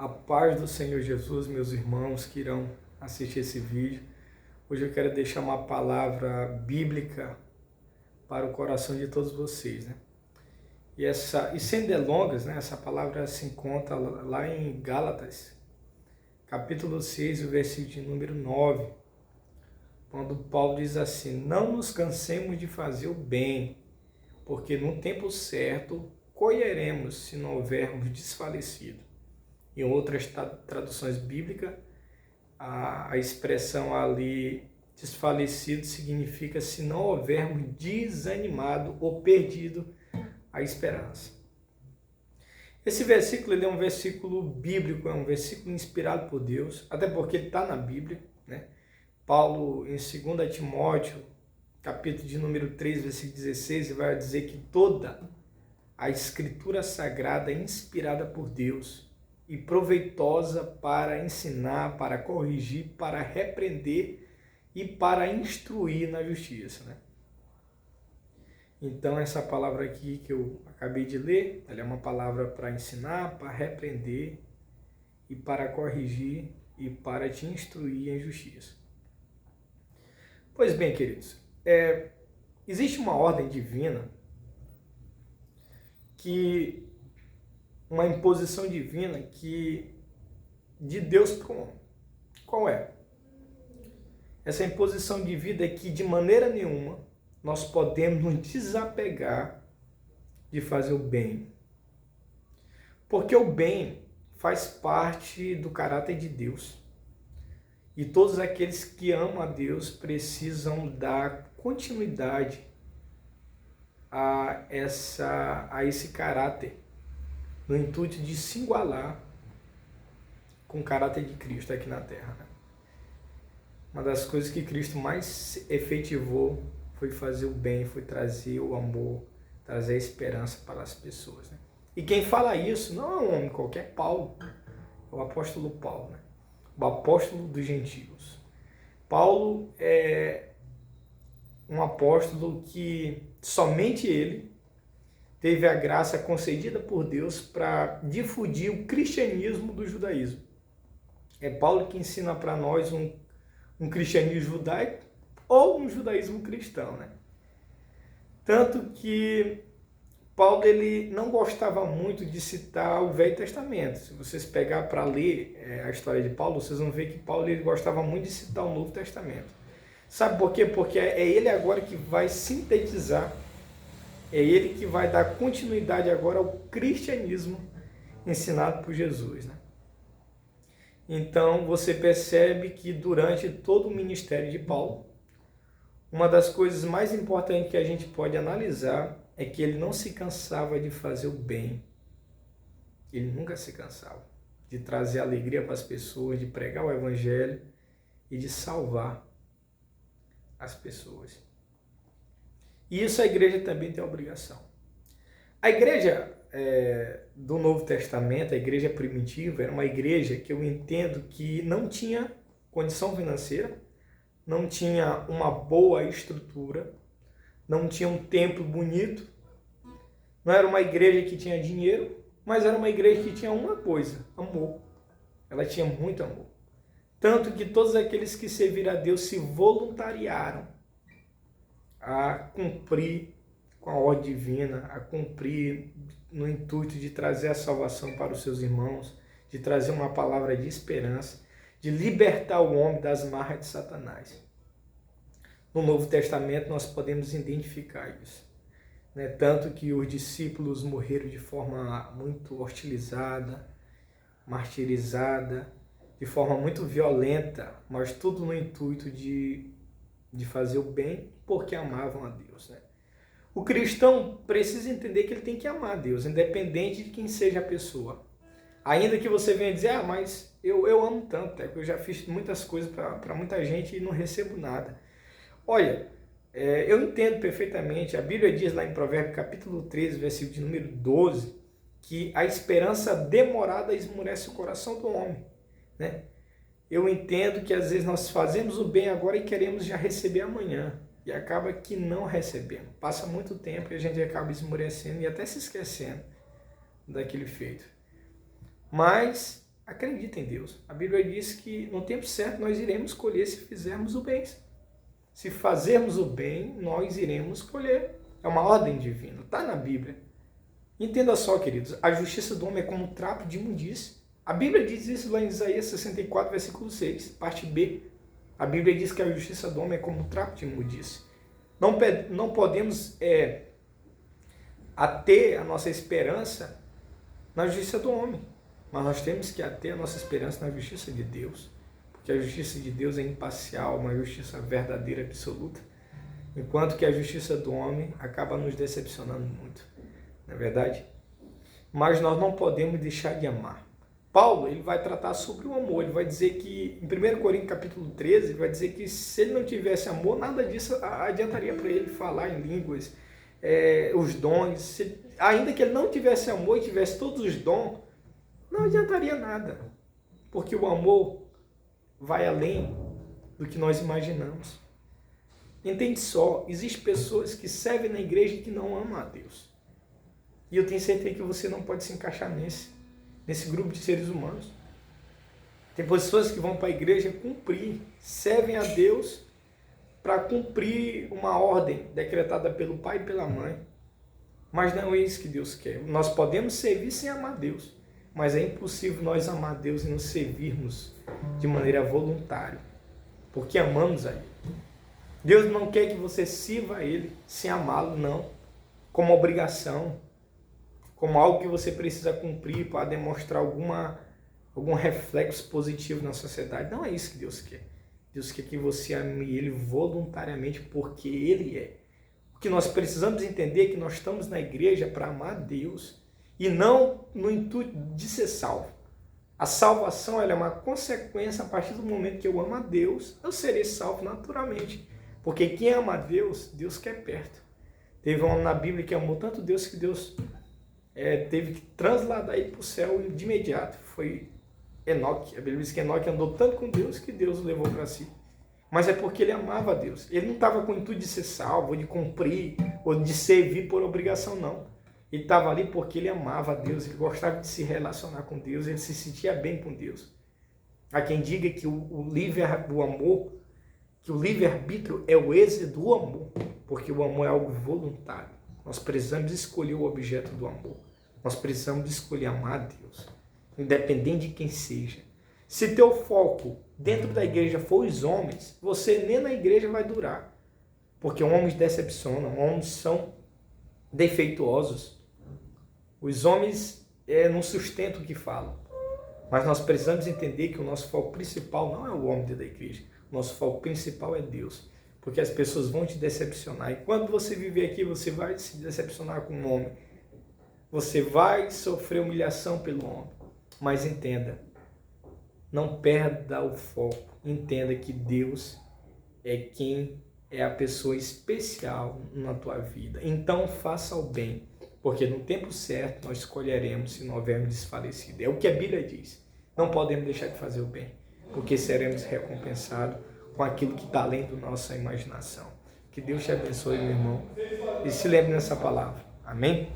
A paz do Senhor Jesus, meus irmãos que irão assistir esse vídeo. Hoje eu quero deixar uma palavra bíblica para o coração de todos vocês, né? E sem delongas, né? Essa palavra se encontra lá em Gálatas, capítulo 6, o versículo de número 9, quando Paulo diz assim: não nos cansemos de fazer o bem, porque no tempo certo colheremos se não houvermos desfalecido. Em outras traduções bíblicas, a expressão ali desfalecido significa se não houvermos desanimado ou perdido a esperança. Esse versículo ele é um versículo bíblico, é um versículo inspirado por Deus, até porque ele está na Bíblia, né? Paulo, em 2 Timóteo, capítulo de número 3, versículo 16, vai dizer que toda a Escritura Sagrada é inspirada por Deus e proveitosa para ensinar, para corrigir, para repreender e para instruir na justiça, né? Então, essa palavra aqui que eu acabei de ler, ela é uma palavra para ensinar, para repreender e para corrigir e para te instruir em justiça. Pois bem, queridos, existe uma ordem divina uma imposição divina de Deus para o homem. Qual é? Essa imposição de vida é que de maneira nenhuma nós podemos nos desapegar de fazer o bem. Porque o bem faz parte do caráter de Deus. E todos aqueles que amam a Deus precisam dar continuidade a esse caráter, no intuito de se igualar com o caráter de Cristo aqui na Terra, né? Uma das coisas que Cristo mais efetivou foi fazer o bem, foi trazer o amor, trazer a esperança para as pessoas, né? E quem fala isso não é um homem qualquer, Paulo, é o apóstolo Paulo, né? O apóstolo dos gentios. Paulo é um apóstolo que somente ele teve a graça concedida por Deus para difundir o cristianismo do judaísmo. É Paulo que ensina para nós um cristianismo judaico ou um judaísmo cristão, né? Tanto que Paulo ele não gostava muito de citar o Velho Testamento. Se vocês pegar para ler a história de Paulo, vocês vão ver que Paulo ele gostava muito de citar o Novo Testamento. Sabe por quê? Porque é ele agora que vai sintetizar, é ele que vai dar continuidade agora ao cristianismo ensinado por Jesus, né? Então você percebe que durante todo o ministério de Paulo, uma das coisas mais importantes que a gente pode analisar é que ele não se cansava de fazer o bem. Ele nunca se cansava de trazer alegria para as pessoas, de pregar o evangelho e de salvar as pessoas. E isso a igreja também tem a obrigação. A igreja do Novo Testamento, a igreja primitiva, era uma igreja que eu entendo que não tinha condição financeira, não tinha uma boa estrutura, não tinha um templo bonito, não era uma igreja que tinha dinheiro, mas era uma igreja que tinha uma coisa: amor. Ela tinha muito amor. Tanto que todos aqueles que serviram a Deus se voluntariaram a cumprir com a ordem divina, a cumprir no intuito de trazer a salvação para os seus irmãos, de trazer uma palavra de esperança, de libertar o homem das marras de Satanás. No Novo Testamento nós podemos identificar isso, né? Tanto que os discípulos morreram de forma muito hostilizada, martirizada, de forma muito violenta, mas tudo no intuito de fazer o bem porque amavam a Deus, né? O cristão precisa entender que ele tem que amar a Deus, independente de quem seja a pessoa. Ainda que você venha dizer: mas eu amo tanto, eu já fiz muitas coisas para muita gente e não recebo nada. Olha, eu entendo perfeitamente, a Bíblia diz lá em Provérbios capítulo 13, versículo de número 12, que a esperança demorada esmorece o coração do homem, né? Eu entendo que às vezes nós fazemos o bem agora e queremos já receber amanhã. E acaba que não recebemos. Passa muito tempo e a gente acaba esmorecendo e até se esquecendo daquele feito. Mas acredita em Deus. A Bíblia diz que no tempo certo nós iremos colher se fizermos o bem. Se fazermos o bem, nós iremos colher. É uma ordem divina, está na Bíblia. Entenda só, queridos, a justiça do homem é como um trapo de imundície. A Bíblia diz isso lá em Isaías 64, versículo 6, parte B. A Bíblia diz que a justiça do homem é como um trapo de imundície. Não podemos ater a nossa esperança na justiça do homem, mas nós temos que ater a nossa esperança na justiça de Deus, porque a justiça de Deus é imparcial, uma justiça verdadeira, absoluta, enquanto que a justiça do homem acaba nos decepcionando muito, não é verdade? Mas nós não podemos deixar de amar. Paulo, ele vai tratar sobre o amor, ele vai dizer que, em 1 Coríntios capítulo 13, ele vai dizer que se ele não tivesse amor, nada disso adiantaria para ele falar em línguas, os dons, ainda que ele não tivesse amor e tivesse todos os dons, não adiantaria nada, porque o amor vai além do que nós imaginamos. Entende só, existem pessoas que servem na igreja e que não amam a Deus, e eu tenho certeza que você não pode se encaixar nesse grupo de seres humanos. Tem pessoas que vão para a igreja cumprir, servem a Deus para cumprir uma ordem decretada pelo pai e pela mãe. Mas não é isso que Deus quer. Nós podemos servir sem amar Deus, mas é impossível nós amar Deus e nos servirmos de maneira voluntária, porque amamos a Ele. Deus não quer que você sirva a Ele sem amá-lo, não, como obrigação, como algo que você precisa cumprir para demonstrar algum reflexo positivo na sociedade. Não é isso que Deus quer. Deus quer que você ame Ele voluntariamente, porque Ele é. O que nós precisamos entender é que nós estamos na igreja para amar Deus e não no intuito de ser salvo. A salvação ela é uma consequência. A partir do momento que eu amo a Deus, eu serei salvo naturalmente. Porque quem ama a Deus, Deus quer perto. Teve um homem na Bíblia que amou tanto Deus que Deus teve que transladar ele para o céu de imediato. Foi Enoque. A Bíblia diz que Enoque andou tanto com Deus que Deus o levou para si. Mas é porque ele amava a Deus. Ele não estava com o intuito de ser salvo, ou de cumprir, ou de servir por obrigação, não. Ele estava ali porque ele amava a Deus, ele gostava de se relacionar com Deus, ele se sentia bem com Deus. Há quem diga que o livre-arbítrio é o êxito do amor, porque o amor é algo voluntário. Nós precisamos escolher o objeto do amor. Nós precisamos escolher amar a Deus, independente de quem seja. Se teu foco dentro da igreja for os homens, você nem na igreja vai durar. Porque homens decepcionam, homens são defeituosos. Os homens não sustentam o que falam. Mas nós precisamos entender que o nosso foco principal não é o homem dentro da igreja. O nosso foco principal é Deus. Porque as pessoas vão te decepcionar. E quando você viver aqui, você vai se decepcionar com um homem. Você vai sofrer humilhação pelo homem. Mas entenda, não perda o foco. Entenda que Deus é quem é a pessoa especial na tua vida. Então faça o bem, porque no tempo certo nós escolheremos se não houvermos desfalecido. É o que a Bíblia diz. Não podemos deixar de fazer o bem, porque seremos recompensados com aquilo que está além da nossa imaginação. Que Deus te abençoe, meu irmão, e se lembre nessa palavra. Amém?